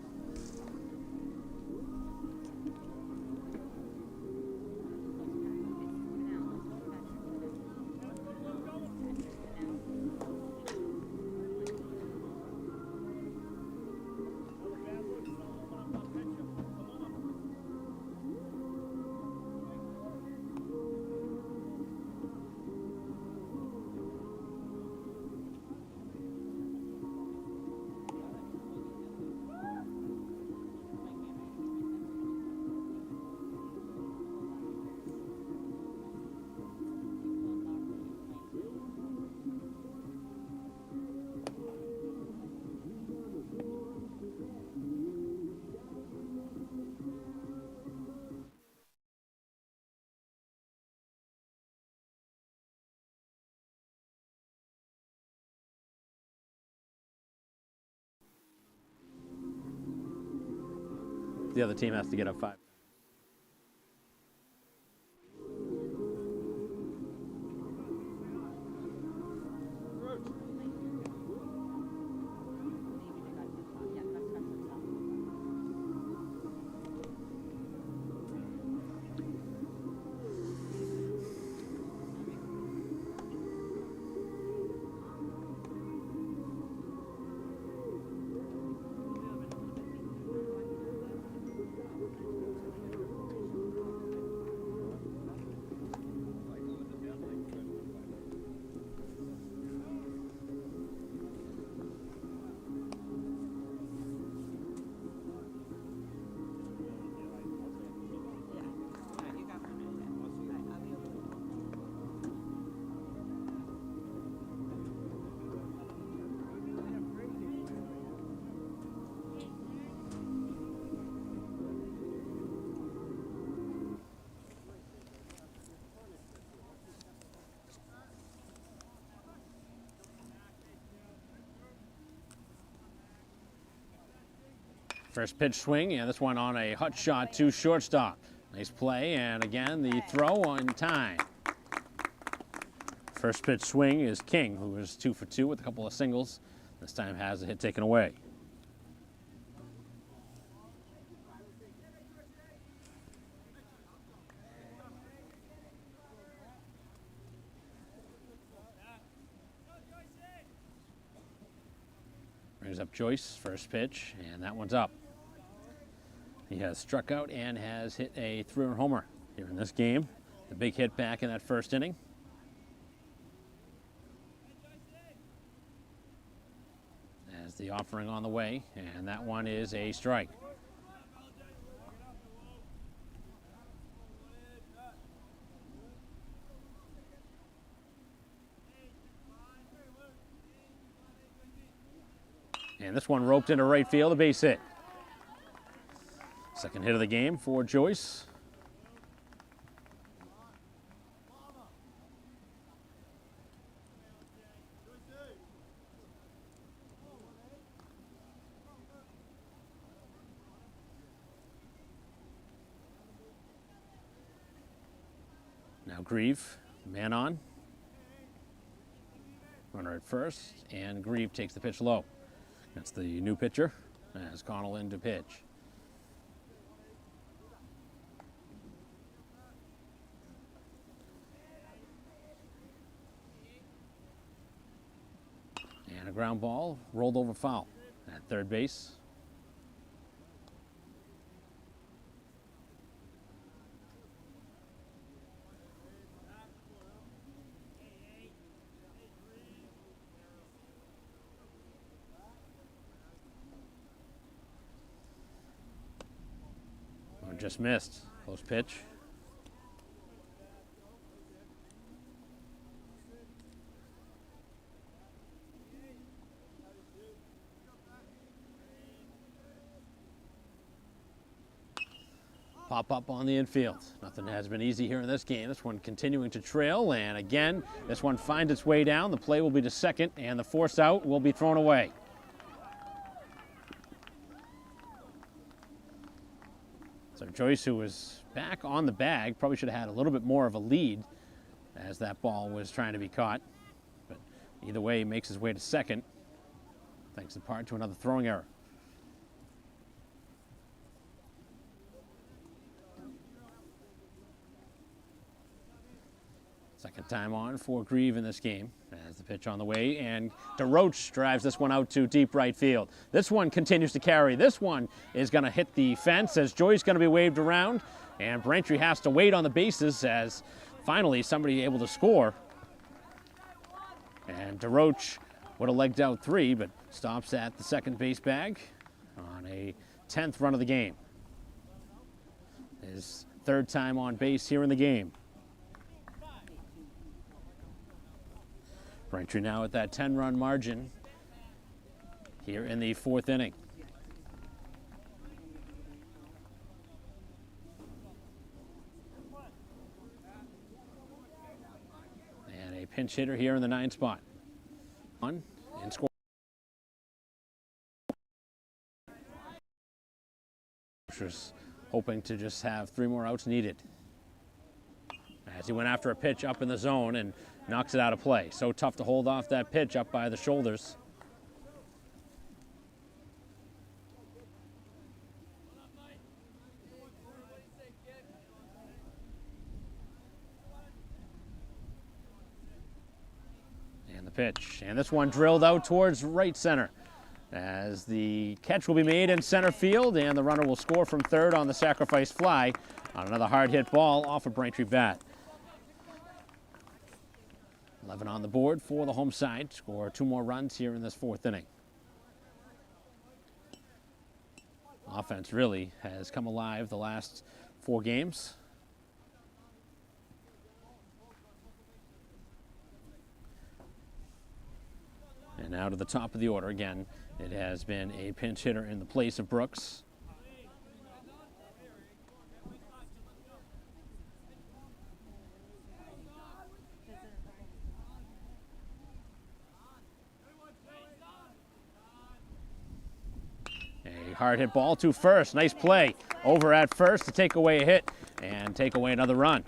The other team has to get up 5. First pitch swing, and this one on a hot shot to shortstop. Nice play, and again, the throw on time. First pitch swing is King, who is 2 for 2 with a couple of singles. This time has a hit taken away. Brings up Joyce, first pitch, and that one's up. He has struck out and has hit a 3-run homer here in this game. The big hit back in that first inning. As the offering on the way, and that one is a strike. And this one roped into right field, a base hit. Second hit of the game for Joyce. Now Grieve, man on. Runner at first, and Grieve takes the pitch low. That's the new pitcher as Connell in to pitch. And a ground ball rolled over foul at third base. one just missed. Close pitch. Pop up on the infield. Nothing has been easy here in this game. This one continuing to trail, and again, this one finds its way down. The play will be to second, and the force out will be thrown away. So Joyce, who was back on the bag, probably should have had a little bit more of a lead as that ball was trying to be caught. But either way, he makes his way to second, thanks in part to another throwing error. Second time on for Grieve in this game as the pitch on the way, and DeRoche drives this one out to deep right field. This one continues to carry. This one is going to hit the fence as Joy's going to be waved around, and Braintree has to wait on the bases as finally somebody able to score. And DeRoche would have legged out 3, but stops at the second base bag on a 10th run of the game. His 3rd time on base here in the game. Braintree now at that 10-run margin here in the 4th inning. And a pinch hitter here in the 9 spot. On and score. Hoping to just have 3 more outs needed. As he went after a pitch up in the zone and knocks it out of play. So tough to hold off that pitch up by the shoulders. And the pitch. And this one drilled out towards right center as the catch will be made in center field, and the runner will score from 3rd on the sacrifice fly on another hard hit ball off a Braintree bat. 11 on the board for the home side. Score 2 more runs here in this 4th inning. Offense really has come alive the last 4 games. And now to the top of the order again. It has been a pinch hitter in the place of Brooks. Hard hit ball to first. Nice play over at first to take away a hit and take away another run.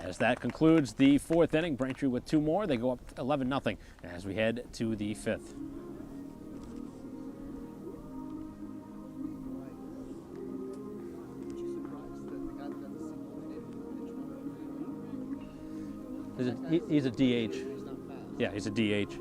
As that concludes the 4th inning, Braintree with 2 more. They go up 11-0 as we head to the 5th. He's a DH. Yeah, he's a DH.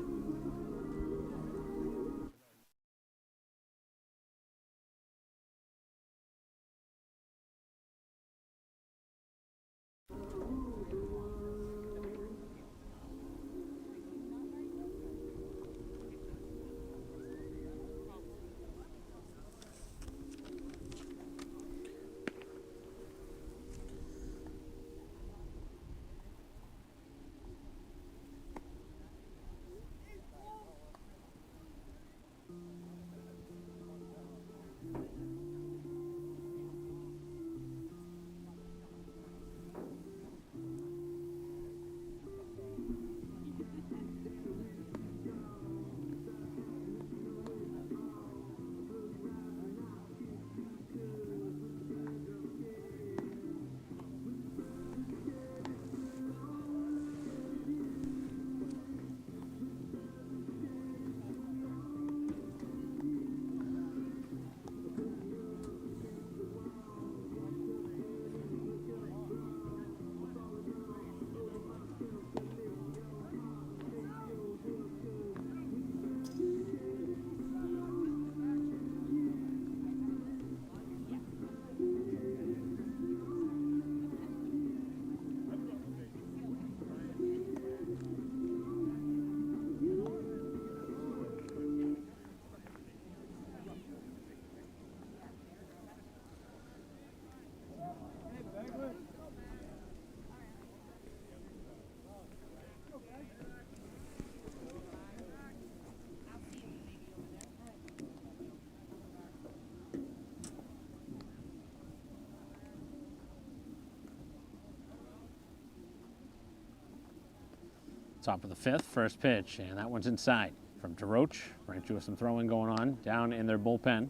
Top of the fifth, first pitch, and that one's inside from DeRoche. Braintree with some throwing going on down in their bullpen.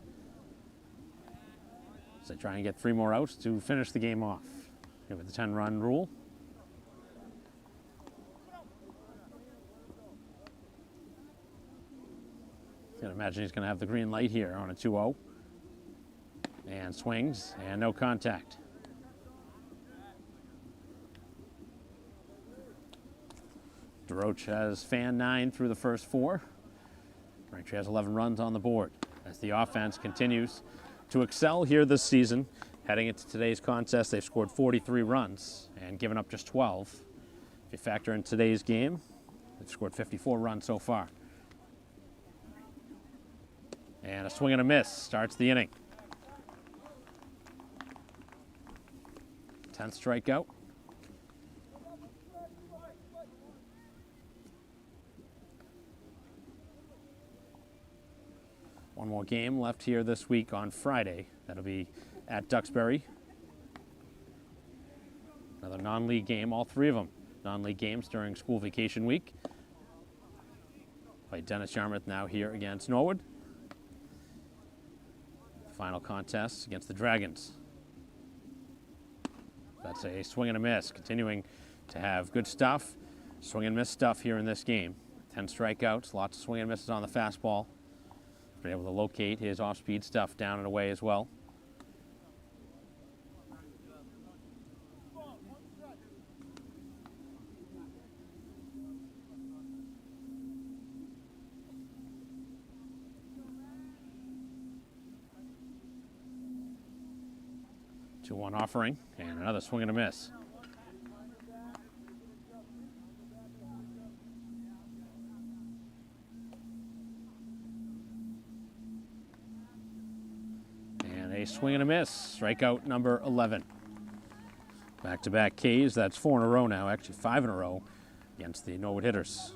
So they try and get 3 more outs to finish the game off here with the 10-run rule. I imagine he's going to have the green light here on a 2-0. And swings, and no contact. DeRoche has fan 9 through the first 4. Braintree has 11 runs on the board as the offense continues to excel here this season. Heading into today's contest, they've scored 43 runs and given up just 12. If you factor in today's game, they've scored 54 runs so far. And a swing and a miss starts the inning. 10th strikeout. One more game left here this week on Friday. That'll be at Duxbury. Another non-league game, all 3 of them non-league games during school vacation week. Play Dennis Yarmouth now here against Norwood. Final contest against the Dragons. That's a swing and a miss, continuing to have good stuff. Swing and miss stuff here in this game. 10 strikeouts, lots of swing and misses on the fastball. Been able to locate his off-speed stuff down and away as well. Two-one offering, and another swing and a miss. And a swing and a miss, strikeout number 11. Back-to-back Ks, that's 4 in a row now, actually 5 in a row against the Norwood hitters.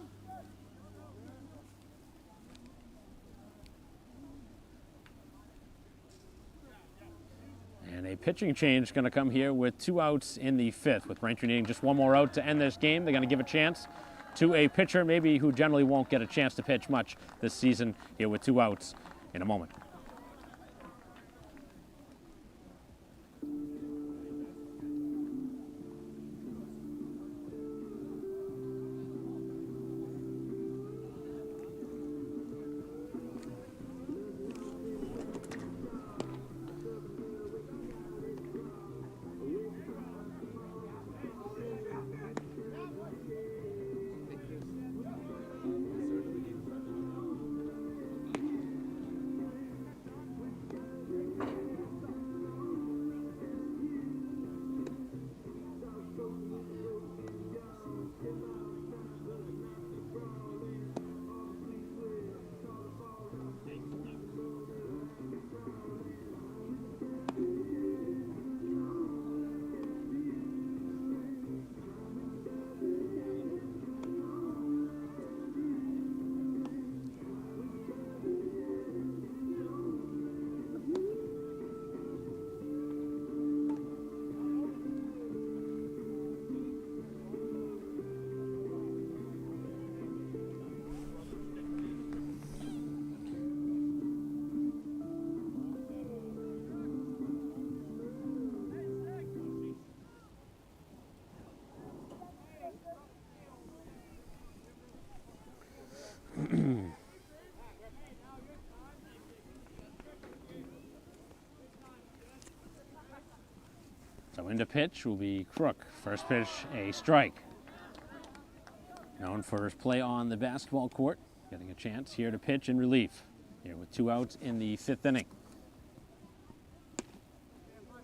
And a pitching change going to come here with 2 outs in the 5th. With Braintree needing just 1 more out to end this game, they're going to give a chance to a pitcher maybe who generally won't get a chance to pitch much this season here with 2 outs in a moment. So into pitch will be Crook. First pitch, a strike. Known for his play on the basketball court, getting a chance here to pitch in relief. Here with 2 outs in the 5th inning.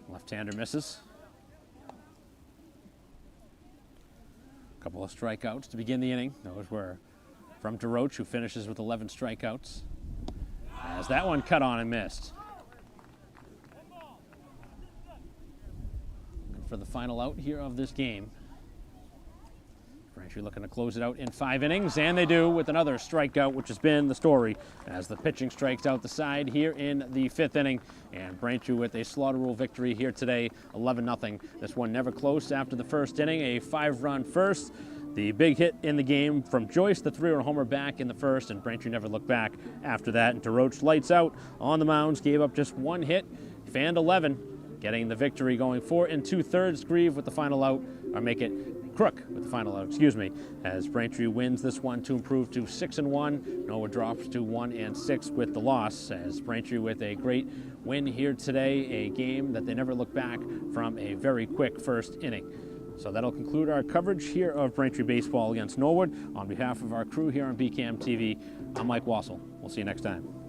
Left-hander misses. A couple of strikeouts to begin the inning. Those were from DeRoche, who finishes with 11 strikeouts. As that one cut on and missed. For the final out here of this game. Braintree looking to close it out in 5 innings, and they do with another strikeout, which has been the story as the pitching strikes out the side here in the 5th inning. And Braintree with a slaughter rule victory here today, 11-0. This one never close after the first inning, a 5-run first. The big hit in the game from Joyce, the 3-run homer back in the first, and Braintree never looked back after that. And DeRoche lights out on the mounds, gave up just one hit, fanned 11, getting the victory, going 4 2/3. Grieve with the final out, or make it Crook with the final out, as Braintree wins this one to improve to 6-1. Norwood drops to 1-6 with the loss, as Braintree with a great win here today, a game that they never look back from a very quick first inning. So that'll conclude our coverage here of Braintree baseball against Norwood. On behalf of our crew here on BCAM TV, I'm Mike Wassel. We'll see you next time.